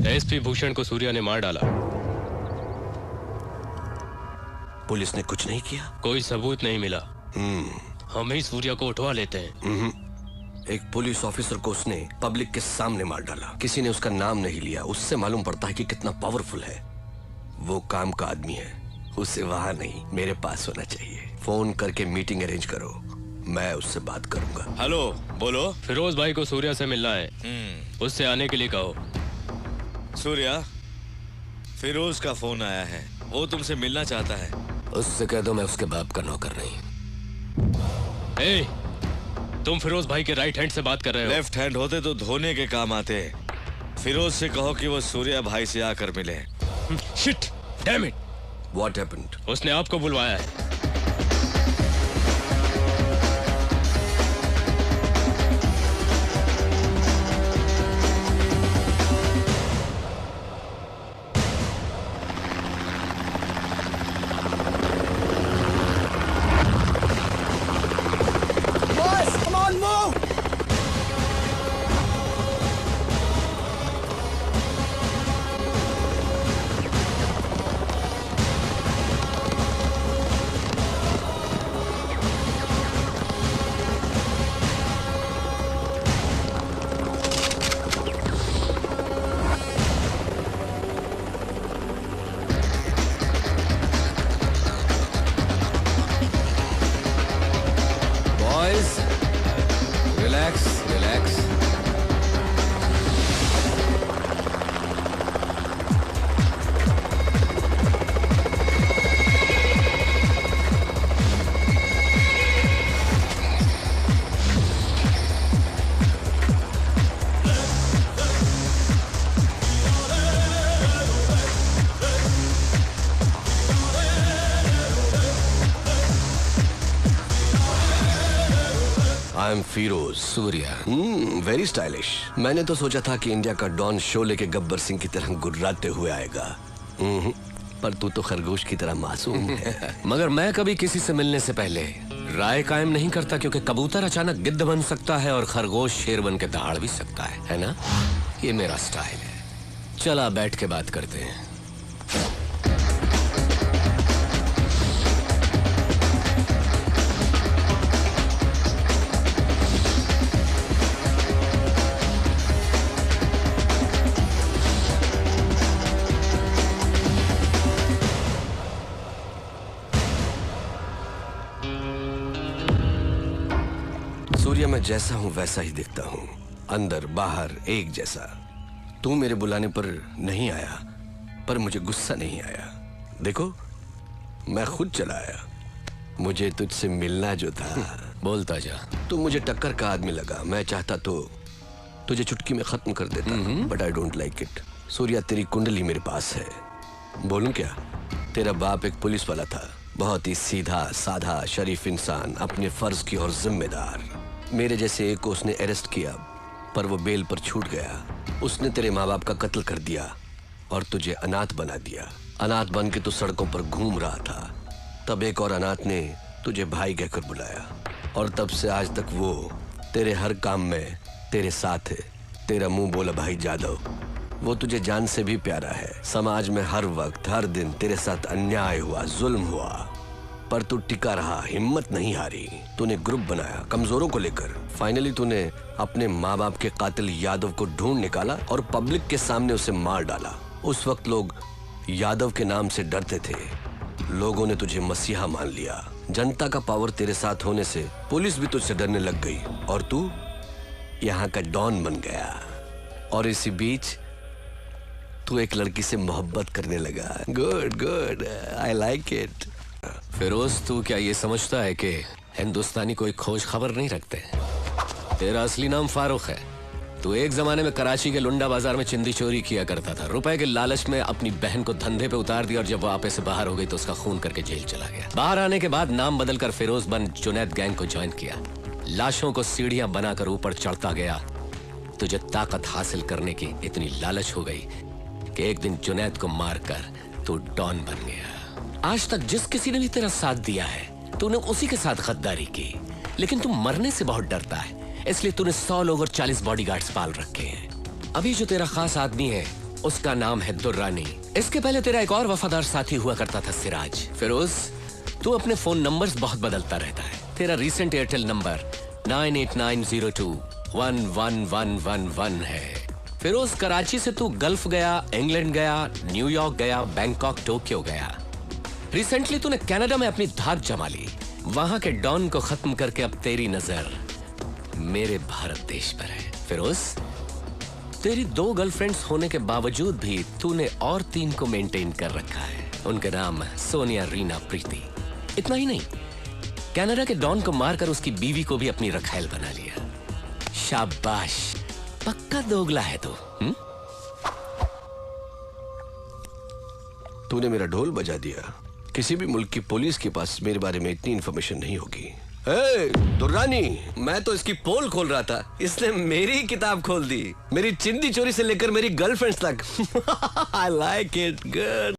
SP Bhushan को सूर्या ने मार डाला। पुलिस ने कुछ नहीं किया? कोई सबूत नहीं मिला। हम ही सूर्या को उठवा लेते हैं। एक पुलिस ऑफिसर को उसने पब्लिक के सामने मार डाला। किसी ने उसका नाम नहीं लिया। उससे मालूम पड़ता है कि कितना पावरफुल है। वो काम का आदमी है। उसे वहां नहीं, मेरे पास होना चाहिए। फोन करके मीटिंग अरेंज करो, मैं उससे बात करूंगा। हेलो, बोलो। फिरोज भाई को सूर्या से मिलना है। उससे आने के लिए कहो। सूर्या, फिरोज का फोन आया है, वो तुमसे मिलना चाहता है। उससे कह दो मैं उसके बाप का नौकर नहीं। तुम फिरोज भाई के राइट हैंड से बात कर रहे हो। लेफ्ट हैंड होते तो धोने के काम आते। फिरोज से कहो कि वो सूर्या भाई से आकर मिले। Shit, damn it. What happened? उसने आपको बुलवाया है। I am Firoz. Surya. Very stylish. मैंने तो सोचा था कि इंडिया का डॉन शोले के गब्बर सिंह की तरह गुर्राते हुए आएगा। पर तू तो खरगोश की तरह मासूम है। मगर मैं कभी किसी से मिलने से पहले राय कायम नहीं करता, क्योंकि कबूतर अचानक गिद्ध बन सकता है और खरगोश शेर बन के दहाड़ भी सकता है ना? ये मेरा स्टाइल है। चला बैठ के बात करते हैं। सूर्या, मैं जैसा हूं वैसा ही दिखता हूं, अंदर बाहर एक जैसा। तू मेरे बुलाने पर नहीं आया, पर मुझे गुस्सा नहीं आया। देखो, मैं खुद चला आया। मुझे तुझसे मिलना जो था। बोलता जा। तू मुझे टक्कर का आदमी लगा। मैं चाहता तो तुझे चुटकी में खत्म कर देता, but I don't like it. Surya, तेरी कुंडली मेरे पास है। बोलूं क्या? तेरा बाप एक पुलिस वाला था, बहुत ही सीधा साधा शरीफ इंसान, अपने फर्ज की और जिम्मेदार। मेरे जैसे एक को उसने अरेस्ट किया, पर वो बेल पर छूट गया। उसने तेरे माँ बाप का कत्ल कर दिया और तुझे अनाथ बना दिया। अनाथ बन के तू सड़कों पर घूम रहा था। तब एक और अनाथ ने तुझे भाई कहकर बुलाया, और तब से आज तक वो तेरे हर काम में तेरे साथ है। तेरा मुंह बोला भाई जादव, वो तुझे जान से भी प्यारा है। समाज में हर वक्त हर दिन तेरे साथ अन्याय हुआ, जुल्म हुआ, पर तू टिका रहा, हिम्मत नहीं हारी। तूने ग्रुप बनाया कमजोरों को लेकर। फाइनली तूने अपने माँ बाप के कातिल यादव को ढूंढ निकाला और पब्लिक के सामने उसे मार डाला। उस वक्त लोग यादव के नाम से डरते थे। लोगों ने तुझे मसीहा मान लिया। जनता का पावर तेरे साथ होने से पुलिस भी तुझसे डरने लग गई, और तू यहाँ का डॉन बन गया। और इसी बीच तू एक लड़की से मोहब्बत करने लगा। Good good, I like it. Firoz, तू क्या ये समझता है कि हिंदुस्तानी कोई खोज खबर नहीं रखते? तेरा असली नाम फारूक है। तू एक जमाने में कराची के लुंडा बाजार में चिंदी चोरी किया करता था। रुपए के लालच में अपनी बहन को धंधे पे उतार दिया, और जब वो आपे से बाहर हो गई तो उसका खून करके जेल चला गया। बाहर आने के बाद नाम बदलकर फिरोज बन जुनैद गैंग को ज्वाइन किया। लाशों को सीढ़ियां बनाकर ऊपर चढ़ता गया। तुझे ताकत हासिल करने की इतनी लालच हो गई कि एक दिन जुनैद को मारकर तू डॉन बन गया। आज तक जिस किसी ने भी तेरा साथ दिया है, तूने उसी के साथ गद्दारी की। लेकिन तू मरने से बहुत डरता है, इसलिए तूने 100 लोग और 40 बॉडीगार्ड्स पाल रखे हैं। अभी जो तेरा खास आदमी है उसका नाम है दुर्रानी। इसके पहले तेरा एक और वफादार साथी हुआ करता था सिराज। फिरोज, तू अपने फोन नंबर्स बहुत बदलता रहता है। तेरा रीसेंट एयरटेल नंबर 9890211111 है। फिरोज, कराची से तू गल्फ गया, इंग्लैंड गया, न्यूयॉर्क गया, बैंकॉक, टोक्यो गया। रिसेंटली तूने कनाडा में अपनी धाक जमा ली। वहां के डॉन को खत्म करके अब तेरी नजर मेरे भारत देश पर है। फिरोज, तेरी 2 गर्लफ्रेंड्स होने के बावजूद भी तूने और 3 को मेंटेन कर रखा है। उनके नाम सोनिया, रीना, प्रीति। इतना ही नहीं, कनाडा के डॉन को मारकर उसकी बीवी को भी अपनी रखैल बना लिया। शाबाश, पक्का दोगला है तू। तूने मेरा ढोल बजा दिया। किसी भी मुल्क की पुलिस के पास मेरे बारे में इतनी इंफॉर्मेशन नहीं होगी। दुर्रानी, मैं तो इसकी पोल खोल रहा था, इसने मेरी किताब खोल दी। मेरी चिंदी चोरी से लेकर मेरी गर्लफ्रेंड्स तक। आई लाइक इट, गुड।